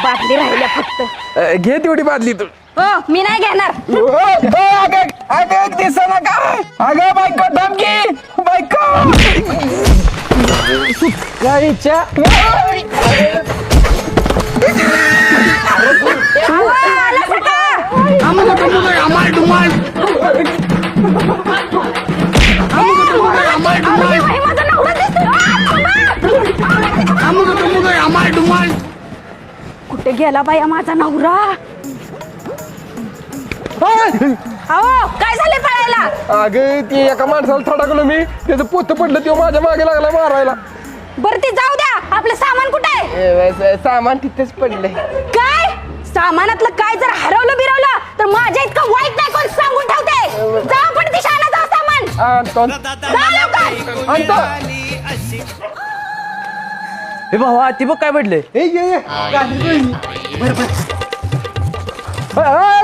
बादली राहिल्या फक्त. घे तेवढी बादली तू. हो मी नाही घेणार. दिसा ना काय अगं बायको धमकी बायको गाडीच्या कुठे गेला बाया माझा नवरा? अहो काय झाले पळायला? अगं ते एका माणसाला थडाकलो मी त्याचं पोत पडलं तेव्हा माझ्या मागे लागला मारायला. बरं ते जाऊ द्या, आपलं सामान कुठे आहे? सामान तिथेच पडलंय. काय सामानातलं काय जर हरवलं बिरवलं तर माझ्या इतकं वाईट नाही कोण सांगून ठेवते. जा पण दिशाला जा सामान आणतो जा लवकर. आणतो. हे भावा ती बघ काय पडले.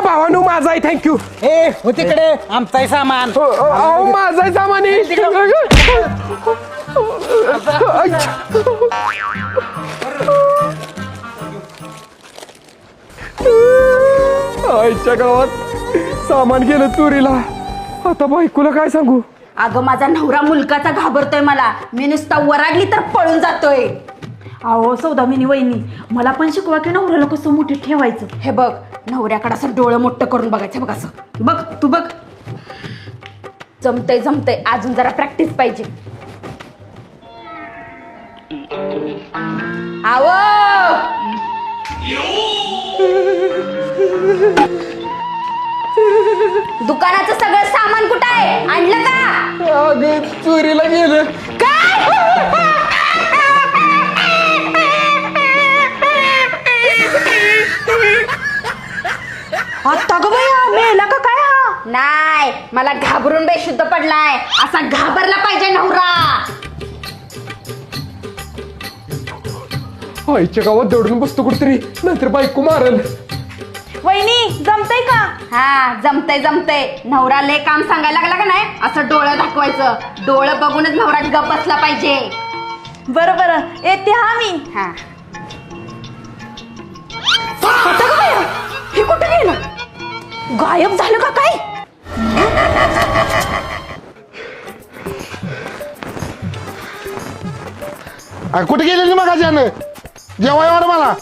भावानू माझा आहे थँक्यू. ए हो तिकडे आमचाही सामान. अहो माझा आहे सामान आईच्या गावात सामान गेलं चोरीला. आता बायकोला काय सांगू? अगं माझा नवरा मुलकाचा घाबरतोय मला. मी नुसता वराडली तर पळून जातोय. अहो सौदामिनी वहिनी मला पण शिकवा की नवऱ्याला कसं मोठे ठेवायचं. हे बघ नवऱ्याकडे असं डोळं मोठं करून बघायचं. बघ असं बघ तू बघ. जमतय जमतय अजून जरा प्रॅक्टिस पाहिजे. आवो दुकानाचं सगळं सामान कुठं आहे? आणलं का? अगं चोरीला गेलं. आता ग बया मेला का काय? हा नाही मला घाबरून बेशुद्ध पडलाय. असा घाबरला पाहिजे नवरा. आईच्या गावात दौडून बसतो कुठतरी नाहीतर बायको मारल. वहिनी जमतय का? हा जमतय जमतय. नवरा लय काम सांगायला लागला का नाही असं डोळं दाखवायचं. डोळं बघूनच नवरा गप बसला पाहिजे. बरं बरं येते हा मी. हा हे कुठे गेलं? गायब झालं का काय? कुठे गेलेली मग अचानक? जेवाय वाढ मला.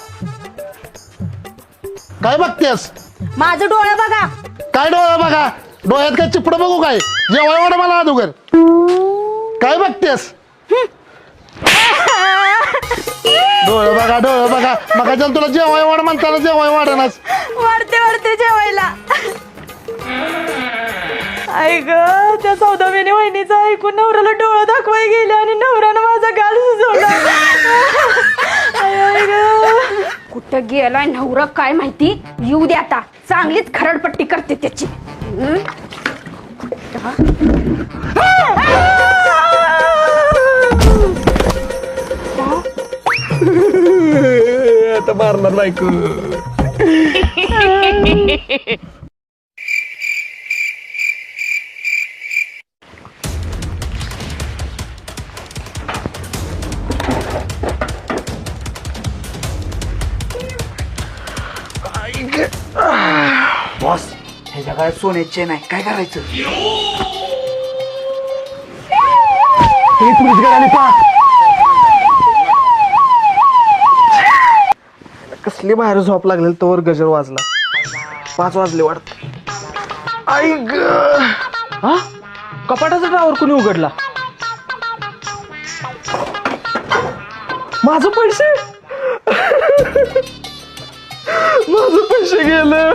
काय बघतेस? माझं डोळं बघा. काय डोळा बघा? डोळ्यात काय चिपड बघू काय? जेवाय वाढ मला अगोदर. काय बघतेस? डोळं बघा डोळं बघा. मग चल तुला जेवाय वाढ म्हणताना जेवाय वाढनाच. वाढते वाढते जेवायला. ऐक त्या सौदामिनी वहिनीचं ऐकून नवऱ्याला डोळं दाखवाय गेले आणि नवऱ्यानं माझा गाल सुचवला. कुठं गेलाय नवरा काय माहिती? येऊ दे आता चांगलीच खरडपट्टी करते त्याची. आता मारणार बायको. बॉस ह्याच्या काय सोन्याचे नाही काय करायचं? पोलीस गाडी पा. कसली बाहेर झोप लागलेली तोवर गजर वाजला. 5 वाजले वाटत. आई ग हा कपाटाचा ड्रावर कोणी उघडला? माझं पैसे माझं पैसे गेलं.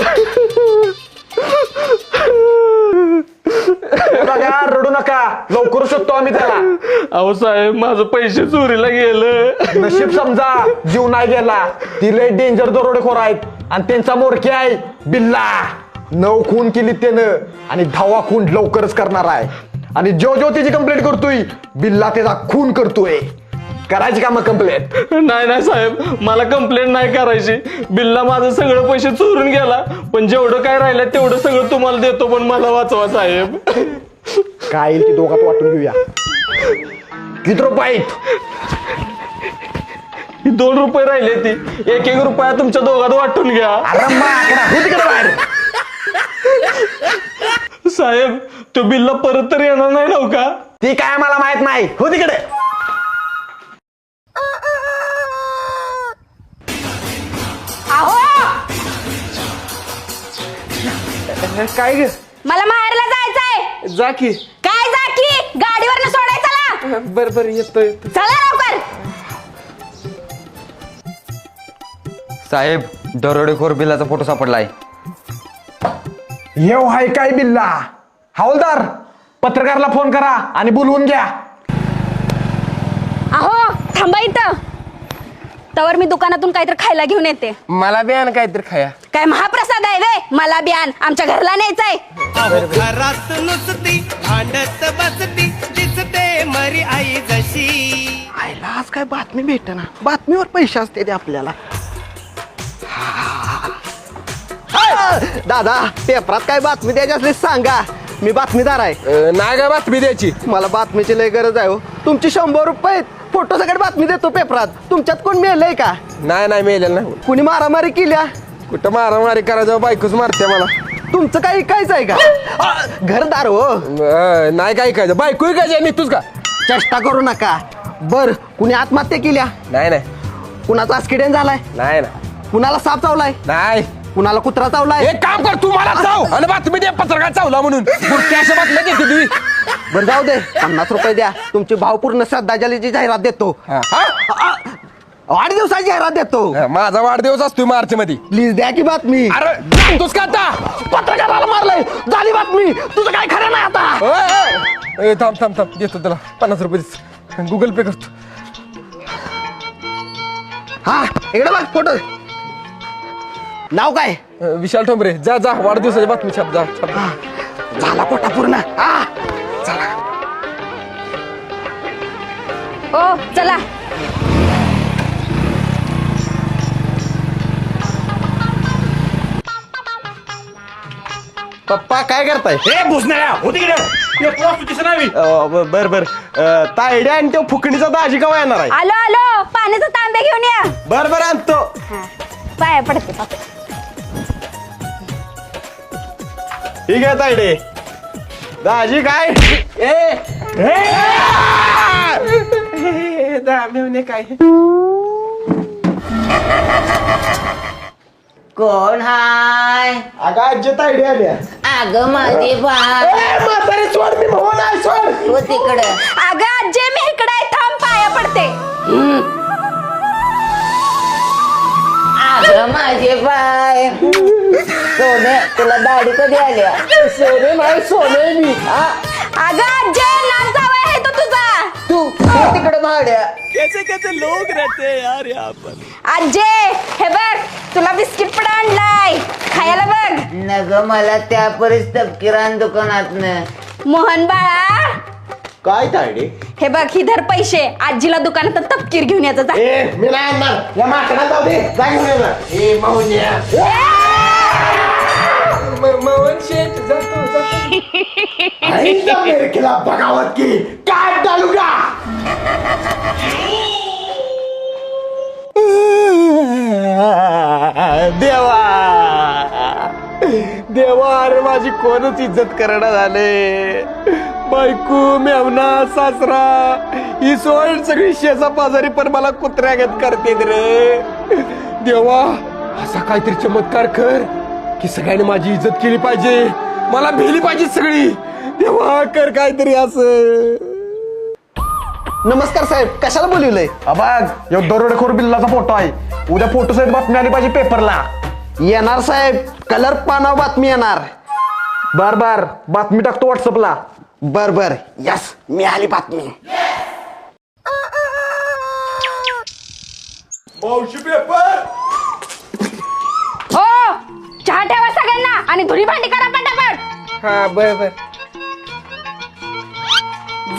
बघा रडू नका लवकर शकतो आम्ही त्याला. अहो साहेब माझं पैसे चोरीला गेलं. नशीब समजा जीव नाही गेला. ती लय डेंजर दरोडेखोर आहेत आणि त्यांचा मोरके आहे बिल्ला. 9 खून केली त्यानं आणि 10वा खून लवकरच करणार आहे. आणि जो त्याची कंप्लेंट करतोय बिल्ला त्याचा खून करतोय. करायची का मग कंप्लेंट? नाही नाही साहेब मला कंप्लेंट नाही करायची. बिल्ला माझं सगळं पैसे चोरून गेला पण जेवढं काय राहिलं तेवढं सगळं तुम्हाला देतो. पण मला वाचवा साहेब. काय येईल ती दोघात वाटून घेऊया. किती रुपये आहेत? ही 2 रुपये राहिले ती 1-1 रुपया तुमच्या दोघात वाटून घ्या. अरे माकडा हो तिकडे बाहेर. साहेब तो बिल्ला परत तर येणार नाही नव्हता. ती काय मला माहित नाही हो तिकडे. अहो काय ग मला माहेरला जायचंय. जा की. काय जा की गाडीवरनं सोडायचं ना. बर बर येतोय. चला लवकर. साहेब दरोडेखोर बिल्लाचा फोटो सापडलाय. येऊ हाय काय बिल्ला. हवालदार पत्रकारला फोन करा आणि बोलवून घ्या. अहो थांबा इथं. तवर मी दुकानातून काहीतरी खायला घेऊन येते. मला बी आण काहीतरी खाया. काय महाप्रसाद आहे वे. मला बियान आमच्या घरला न्यायचंय. घरात नुसती भांडत बसती दिसते मरी आई जशी. आईला आज काय बातमी भेटना. बातमीवर पैसे असते ते आपल्याला. दादा पेपरात काय बातमी द्यायची असली सांगा. मी बातमीदार आहे. नाही काय बातमी द्यायची. मला बातमीची लय गरज आहे हो. तुमची 100 रुपये फोटो सगळं बातमी देतो पेपरात. तुमच्यात कोण मेलंय का. नाही मेलेलं नाही. कुणी मारामारी केल्या. कुठं मारामारी करायचं बायकोच मारते मला. तुमचं काय ऐकायचं आहे का. घरदार हो. नाही काय ऐकायचं. बायको ऐकायची निघतोच का. चेष्टा करू नका. बर कुणी आत्महत्या केल्या. नाही कुणाचा ऍक्सिडेंट झालाय. नाही कुणाला साप चावलाय. नाही. कुणाला कुत्रा चावलाय. एक काम कर तू मला चाव आणि बातमी दे पत्रकार चावला म्हणून. बुरट्या अशा बातम्या देते तुम्ही. बरं जाऊ दे 50 रुपये द्या. तुमची भावपूर्ण श्रद्धांजलीची जाहिरात देतो. हा? 8 दिवसाची जाहिरात देतो. माझा वाढदिवस असतो मार्च मध्ये. प्लीज द्या की बातमी. अरे सांगतोस का आता. पत्रकाराला मारलंय. झाली बातमी. तुझं काय खरं नाही आता. थांब देतो तुला 50 रुपये गुगल पे करतो. हा इकडे बघ फोटो. नाव काय. विशाल ठोंबरे. जा वाढदिवसाची बातमी छाप जा. झाला पोटा पूर्ण. हा ओ चला. पप्पा काय करताय. हे भुसणाऱ्या हो तिकडे. बर तायड्या आणि तो फुकणीचा दाजी केव्हा येणार आहे. आलो पाण्याचा तांबे घेऊन या. बर आणतो. पाया पडते पापा. ठीक आहे तायडे. दाजी काय काय कोण हाय. अगं आजी तायडे आल्या. अगं माझे बाळ म्हातारी सोड मी भाऊ नाही सोड. हो तिकडं. अगं आजी मी इकडे आहे. थांब पाया पडते. अगं माझे बाय सोने तुला दाढी कधी आल्या. सोने नाही सोने मी. अगं आजी नाच जावं आहे तो तुझा. तू हो तिकडं भाड्या. कैसे लोग रहते हैं यार यहाँ पर. आजी हे बघ तुला बिस्किट पुडा आणलाय खायला बघ. नग मला त्या परिस तपकिरान दुकानातनं. मोहन बाळा काय तायडे. हे बघ ही धर पैसे. आजीला दुकानात तपकीर घेऊन यायचं जा. मी नाही आणणार. या माकडा जाऊ दे. बघावत की काय डालू का. देवा अरे माझी कोणच इज्जत करणं झाले. बायको मेवना सासरा ही सोड सगळी शेजा पाजारी पण मला कुत्र्यागत करते रे. देवा असा काहीतरी चमत्कार कर की सगळ्यांनी माझी इज्जत केली पाहिजे. मला भेली पाहिजे सगळी. देवा कर काहीतरी असं. नमस्कार साहेब कशाला बोलवलंय. बघ यो दरोडेखोर बिल्लाचा फोटो आहे. उद्या फोटो सहित बातमी आली पाहिजे पेपरला. येणार साहेब. कलर पानावर बातमी येणार. बर बातमी टाकतो व्हॉट्सअपला. बर यस मी आली बातमी. मावशी पेपर. हो चहा ठेवा सगळ्यांना आणि धुरी भांडी करा पटापट. हा बर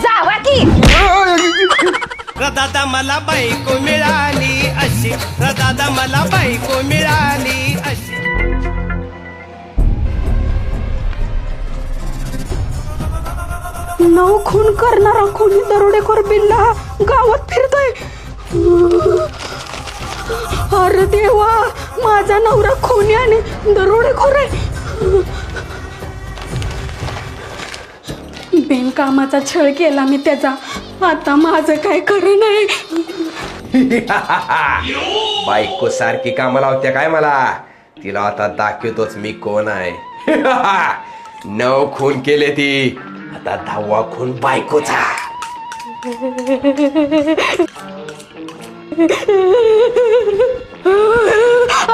जावा की. दादा मला बायको मिळाली अशी. दादा मला बायको मिळाली अशी. नऊ खून करणारा कोणी दरोडेखोर बिल्ला गावात फिरतोय. अरे देवा, माझा नवरा खोनी आणि दरोडेखोर आहे. बिनकामाचा छळ केला मी त्याचा. आता माझं काय खरं नाही. बायको सारखी कामं लावत्या काय मला. तिला आता दाखवतोच मी कोण आहे. 9 खून केले ती, आता 10वा खून बायकोचा.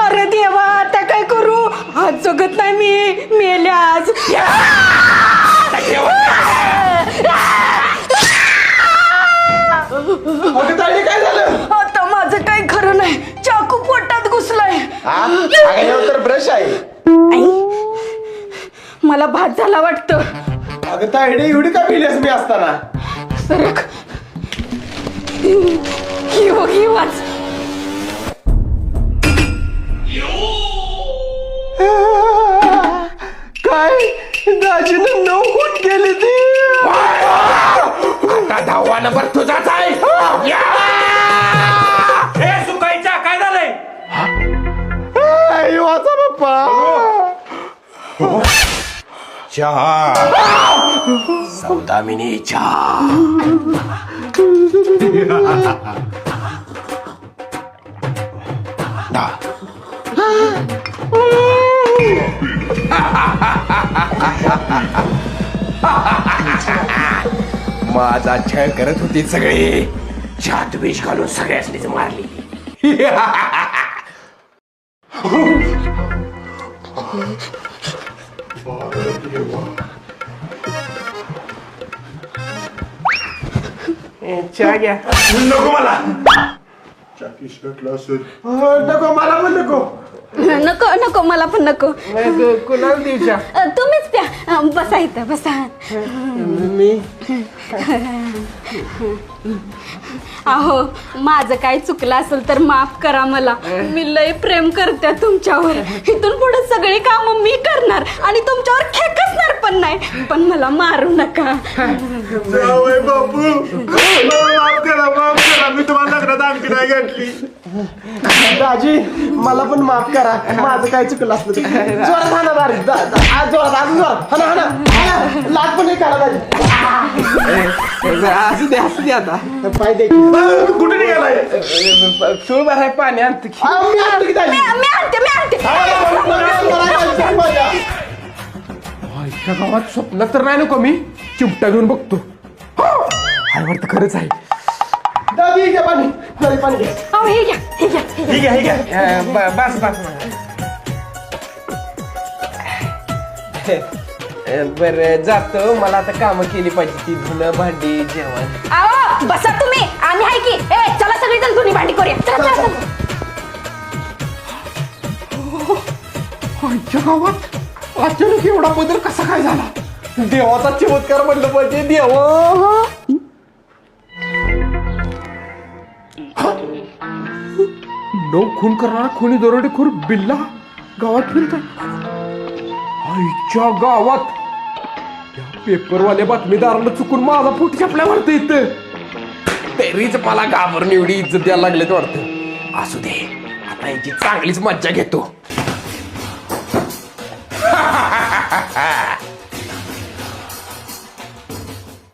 अरे देवा, आता काय करू. आज जगत नाही मी, मेले आज. अगं तायडे, काय झालं? आता माझं काय खरं नाही. चाकू पोटात घुसलाय. अगं ह्यावर तर ब्रश आहे. मला भात झाला वाटतं. अगं तायडे, एवढी का भिलेस मी असताना? सरक. ही वाच. काय दाजीनं 9 खून केली ती. आता 10वा नंबर तुझाच आहे. सुकायच्या काय झालंय? आई वाचा बाप्पा. चहा सौदामिनी चहा. माझा छळ करत होती सगळी. चहात विष घालून सगळ्यासनीच मारली. चहा घ्या. नको मला. नको, मला पण नको. नको नको, मला पण नको. कुणाला देऊ चहा? तुम्हीच प्या. बसा इथं, बसा. मी अहो, माझं काय चुकलं असेल तर माफ करा मला. मी लय प्रेम करते तुमच्यावर. इथून पुढे सगळी कामं मी करणार आणि तुमच्यावर खेकसणार पण नाही. पण मला मारू नका. जावई बापू, माफ करा, मी तुम्हाला लग्नात आणखी नाही घातली. दाजी, मला पण माफ करा. माझं काय चुकलं असलं तर. जोरात हाणा दारी. आज जोरात, अजून जोरात. हाणा. लाट पण नाही काढा दाजी. असू दे आता. पाय दे. कुठे निघालाय? चूळ भराय पाणी आणतो की. मी आणतो की दाजी. मी आणते. आईच्या गावात स्वप्न तर नाही नको मी. चिमटा घेऊन बघतो. आई वाटतं खरंच आहे. दादी, घ्या पाणी. दादी, पाणी घ्या. अहो, हे घ्या. हे घ्या. बस बर जातो. मला आता कामं केली पाहिजे ती. धुणं, भांडी, जेवण. अहो, बसा तुम्ही. आम्ही आहे की. चला सगळीजण धुणी भांडी करूया. चला. आईच्या गावात अचानक एवढा बदल कसा काय झाला. देवाचा चमत्कार म्हणलं पाहिजे. देवा. नऊ खून करणारा खुनी दरोडेखोर बिल्ला गावात फिरत आहे. आईच्या गावात त्या पेपरवाल्या बातमीदारानं चुकून माझा फोट छापल्यावरत येतं. तरीच मला घाबरून एवढी इज्जत द्यायला लागलेत वाटतं. असू दे, आता याची चांगलीच मज्जा घेतो.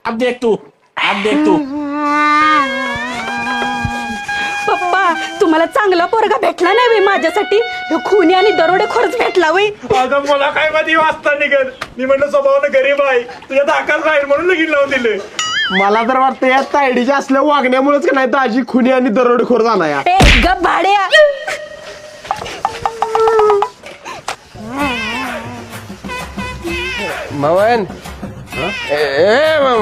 अब देख तू. पप्पा, तुम्हाला चांगला पोरगा भेटला नाही बे माझ्यासाठी. तो खुनी आणि दरोडेखोरच भेटला वय. अगं मला काय माहिती वाचता निघत. मी म्हणलं स्वभावानं गरीब आहे, तुझ्या धाकाच राहील म्हणून लगीन लावून दिले. मला तर वाटतं या तायडीच्या असल्या वागण्यामुळेच का नाही दाजी खुनी आणि दरोडेखोर झाला या. गप भाड्या. मवन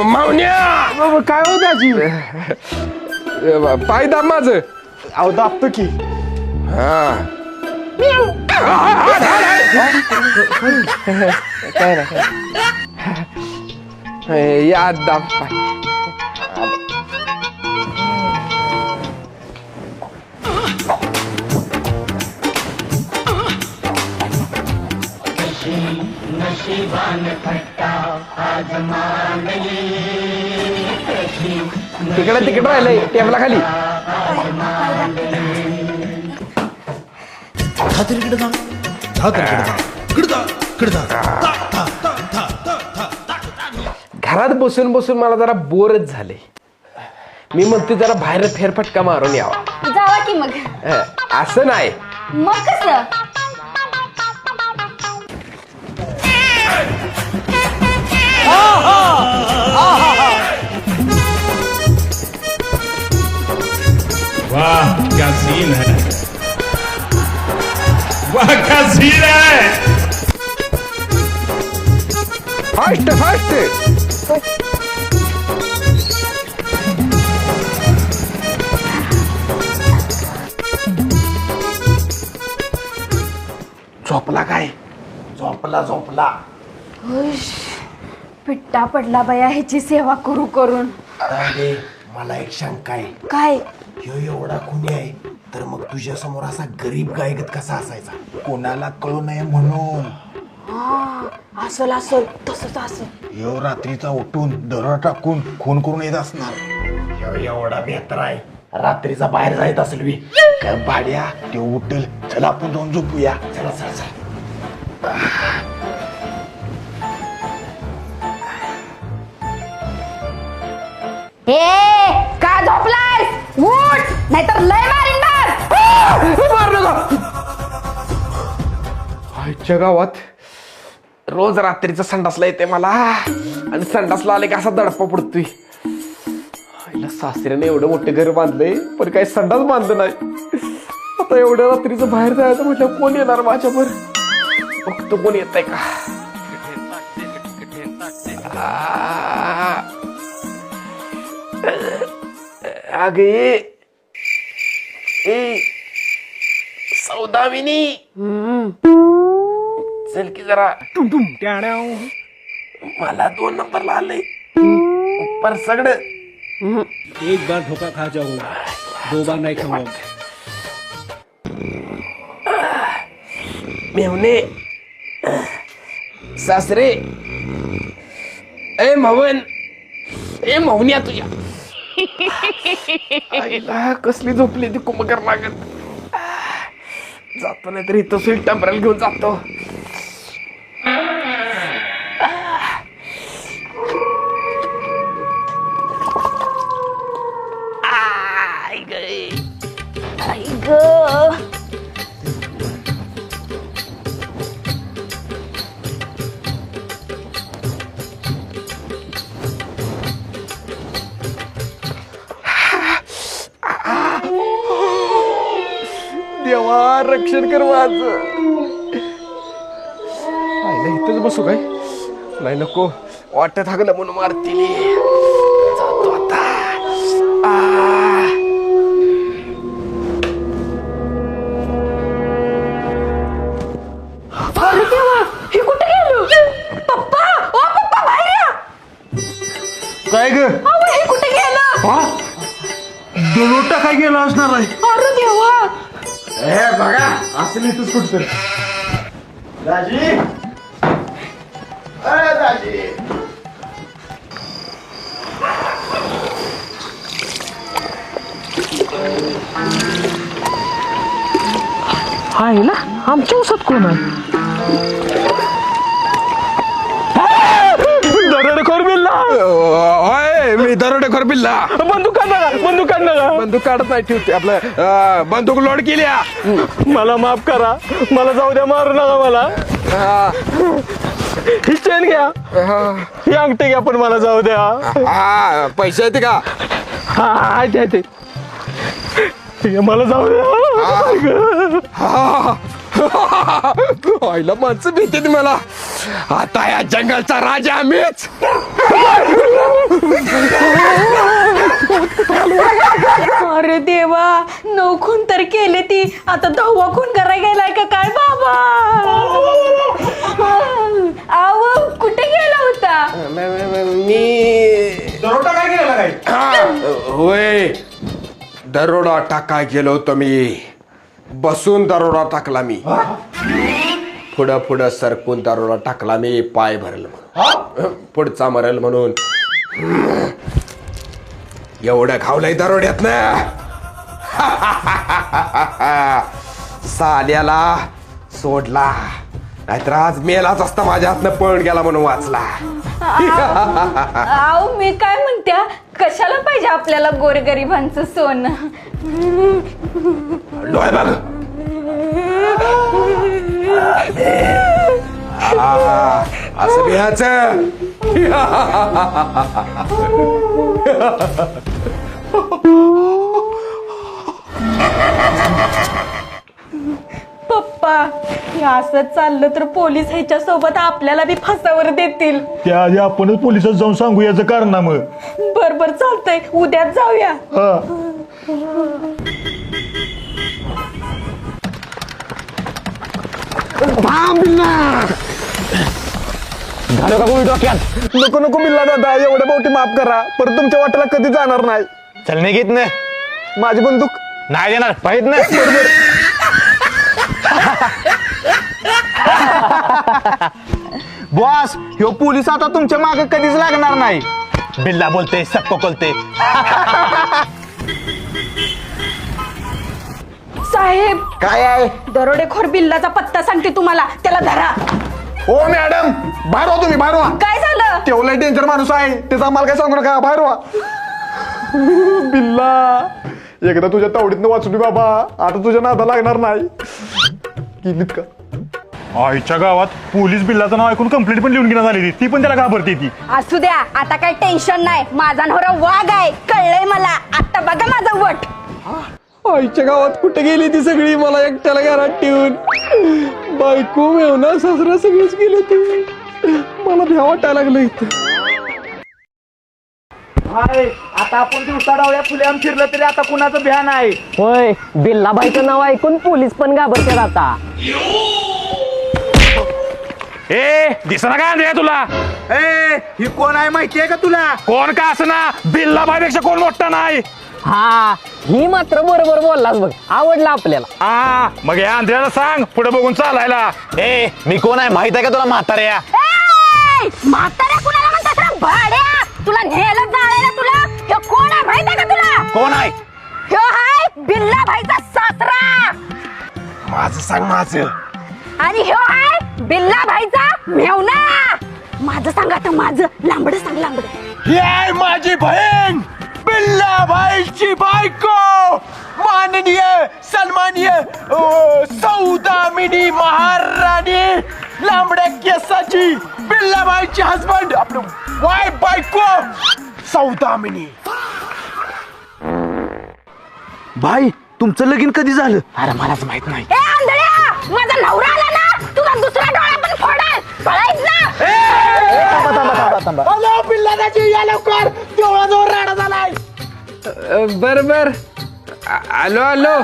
मावन्या काय हो दाजी? पाय दाब माझं. अहो, दाबतो की. काय याद दाब पाय. तिकडे राहिलंय टेबला खाली. जा तरी इकडे जा तरी इकडे जा इकडे जा घरात बसून बसून मला जरा बोरच झाले. मी म्हणते जरा बाहेर फेरफटका मारून यावा. जावा की मग. असं नाही, मग कसं? वाह क्या सीन है वाह क्या सीन है फास्ट फास्ट. झोपला काय? झोपला पिट्टा पडला बाया ह्याची सेवा करू करून. अरे मला एक शंका आहे. काय? ह्यो एवढा खुनी आहे तर मग तुझ्या समोर असा गरीब गायगत कसा असायचा? कोणाला कळू नये म्हणून. असल असल तसंच असल. ह्यो रात्रीचा उठून दरोडा टाकून खून करून येत असणार. ह्यो एवढा बेहतर आहे रात्रीचा बाहेर जायत असेल बी. काय भाड्या ते उठल. चला आपण जाऊन झोपूया. चला चला चला. का झोपलायस? उठ नाहीतर लय मारीन आजच्या गावात रोज रात्रीचा संडासला येते मला आणि संडासला आले का असा दडपा पडतोय. आईला सासऱ्याने एवढं मोठं घर बांधलंय पण काही संडास बांधलं नाही. आता एवढ्या रात्रीचं बाहेर जायचं म्हटलं कोण येणार माझ्यावर? बघतो कोण येत आहे का. अगे ए सौदामिनी चल की जरा. मला 2 नंबरला आलंय पर सगळं. एक बार धोखा खा जाऊंगा 2 बार नहीं खाऊंगा. मेवणे सासरे ए मवन ए मवन्या तुझ्या आईला कसली झोपली ती कुंभकर लागत. जातो नाही तर इथं स्वीट टंपराला घेऊन जातो. देवा रक्षण कर माझं. आईला इथंच बसू काय? नाही नको वाटत हागलं म्हणून मारतील. जातो आता. अरे देवा हे कुठे गेलो? पप्पा ओ पप्पा बाहेर या. काय ग अहो, हे कुठे गेलं? दरोडा काय गेला असणार आहे. अरे देवा. बघा असं नाही तूच कुठतर. दाजी अरे दाजी. आहे ना आमच्या उसात कोण आहे? दरोडेखोर बिल्ला. होय मी दरोडेखोर बिल्ला. बंदूक काढ नका, बंदूक काढ नका. बंदूक काढत नाही ठेवते आपलं बंदूक लोड केली. मला माफ करा, मला जाऊ द्या, मारू नका मला. ही चेन घ्या, ही अंगठी घ्या, पण मला जाऊ द्या. पैसे येते का? हा ते मला जाऊ द्या. आईला माणसं भीती मला. आता या जंगलचा राजा आम्हीच. अरे देवा 9 खून तर केले ती, आता 10वा खून करायला गेलाय का काय बाबा? आव कुठे गेला होता? मी दरोडा काय केला काय? होय दरोडा टाकाय गेलो होतो मी. बसून दरोडा टाकला मी. पुढं पुढं सरकून दरोडा टाकला मी. पाय भरल म्हणून, पुढचा मरल म्हणून. एवढं खावलंय दरोड्यात ना. साल्याला सोडला, नाहीतर आज मेलाच असता माझ्या हातनं पळून गेला म्हणून वाचला. आव मी काय म्हणत्या, कशाला पाहिजे आपल्याला गोरगरिबांचं सोनं. डोळे बघ. असं बिहाचं. पप्पा हे असं चाललं तर पोलीस ह्याच्या सोबत आपल्याला बी फासावर देतील. त्याआधी आपणच पोलिसात जाऊन सांगू याचं कारनाम. बर चालतंय, उद्याच जाऊया. झालं का गोळी डोक्यात? नको नको बिल्ला दादा, एवढं मोठी माफ करा, परत तुमच्या वाट्याला कधी जाणार नाही. चल नाही घेत नाही माझी बंदूक नाही देणार पाहिजे नाही. बॉस ह्यो पोलीस आता तुमच्या मागे कधीच लागणार नाही. बिल्ला बोलते सबको बोलते. साहेब काय आहे? दरोडेखोर बिल्लाचा पत्ता सांगते तुम्हाला, त्याला धरा. हो मॅडम, बाहेर व्हा तुम्ही, बाहेर व्हा. काय झालं? तेवढा डेंजर माणूस आहे, त्याचा आम्हाला काय सांगू नका, बाहेर व्हा. बिल्ला एकदा तुझ्या तावडीतनं वाचली बाबा, आता तुझ्या नादा लागणार नाही. गेलीत का? आईच्या गावात पोलीस बिल्लाचं नाव ऐकून कंप्लेंट पण लिहून घेण्यात आली, ती पण त्याला घाबरते ती. असू द्या, आता काही टेन्शन नाही. माझा नवरा वाघ आहे, कळलंय मला. आता बघा माझा वट. आईच्या गावात कुठे गेली ती सगळी, मला एकट्याला घरात ठेवून. बायको मेवना सासरा सगळीच गेले ती. मला भ्या वाटायला लागलं इथं. आता आपण दिवसा डावल्या फुल्याम फिरलं तरी आता कुणाचं भ्यान आहे. होय, बिल्लाबाईचं नाव ऐकून पोलीस पण घाबरतात आता. ए दिसना काय आणलंय तुला? ए ही कोण आहे माहिती आहे का तुला? कोण का असना, बिल्ला बायपेक्षा कोण मोठा नाही. हा, ही मात्र बरोबर बोललास बघ, आवडला आपल्याला. मग या आंध्र्याला सांग पुढे बघून चालायला. ए मी कोण आहे माहित आहे का तुला म्हाताऱ्या? म्हाताऱ्या कुणाला म्हणतात रे भाड्या? तुला न्यायला जायला तुला. ह्यो कोण आहे माहित आहे का तुला? कोण आहे? ह्यो आहे बिल्ला भाईचा सासरा. माझं सांग माझं. आणि ह्यो आहे बिल्ला भाईचा मेवना. माझं सांगा तर, माझं लांबड सांग, लांबड. ही आहे माझी बहीण बिल्ला भाईची बायको, माननीय सन्माननीय सौदामिनी महाराणी लांबड्या केसाची बिल्ला भाईची हसबंड, आपलं वाय बायको सौदामिनी. भाई तुमचं लगीन कधी झालं? अरे मलाच माहित नाही. ए आंधळ्या, माझा नवरा आला ना, तुला दुसरा डोळा पण फोडेल. पळायच ना. हॅलो बिल्लाची, या लवकर, देवळाजवळ राडा झालाय. बर आलो आलो.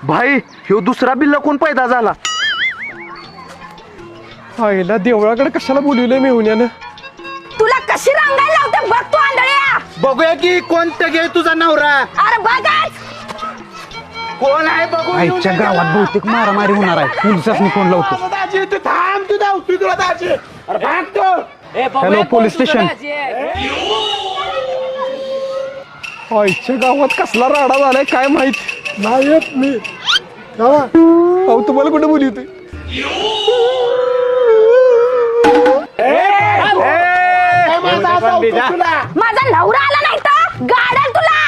भाई ह्यो दुसरा बिल्ला कोण पैदा झाला? आईला देवळाकडे कशाला बोलवलंय मेहुण्यानं? तुला कशी रांगायला लावते बघ तू आंधळ्या. बघूया की कोणतं घे तुझा नवरा. अरे बघाच. कोण आहे बघू. आईच्या गावात बहुतेक मारामारी होणार आहे, पोलिसांनी फोन लावतो. दाजी तू थांब, तू धावतोय तुला दाजी. अरे भाग तू. Hello police station. आईच्या गावात कसला राडा झालाय काय माहित. नाही येत मी. अहो तुम्हाला कुठे बोलवतोय? माझा नवरा आला नाही तर गाडल तुला.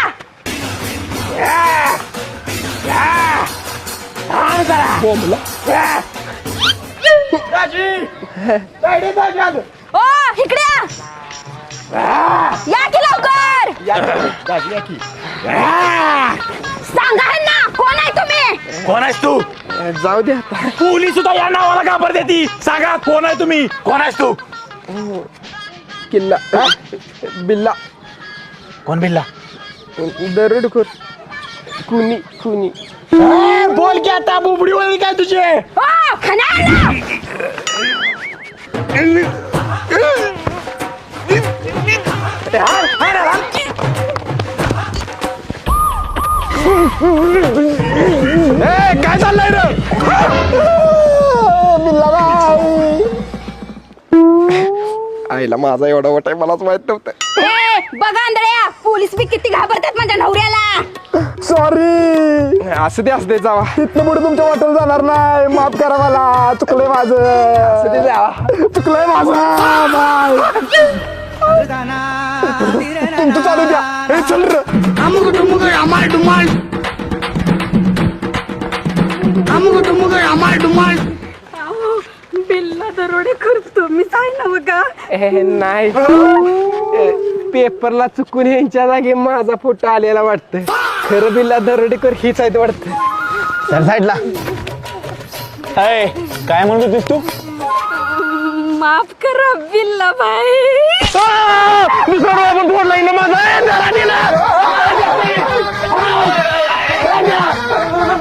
ओ इकडे या की लवकर. सांगा ना, कोण आहे तुम्ही? कोण आहेस तू? जाऊ द्या. पोलीस सुद्धा या नावाला घाबर देती. सांगा कोण आहे तुम्ही, कोण आहेस तू? किल्ला बिल्ला. कोण बिल्ला? दरोडेखोर. कुणी बोल की आता, बुबडी वळली काय तुझे? ओ खना काय चाललंय रे? आईला माझा एवढा वाट आहे मलाच माहित नव्हतं. बघा आंधळ्या, पोलीस बी किती घाबरतात माझ्या नवऱ्याला. सॉरी. असं दे जावा. तिथनं पुढे तुमच्या वाटेल जाणार नाही. माफ करा मला, चुकलंय माझं. चुकलंय माझं बाय. तुमचं चालू द्या. हे चल रे. बिल्ला दरोडे करतो मी ना बघा. नाही पेपरला चुकून यांच्या जागी माझा फोटो आलेला वाटतं. खरं बिल्ला दरोडेकर हीच आहेत वाटतं. चल साईडला. काय म्हणत होतीस तू? माफ करा बिल्ला भाई. दुसरा फोन लाईन माझा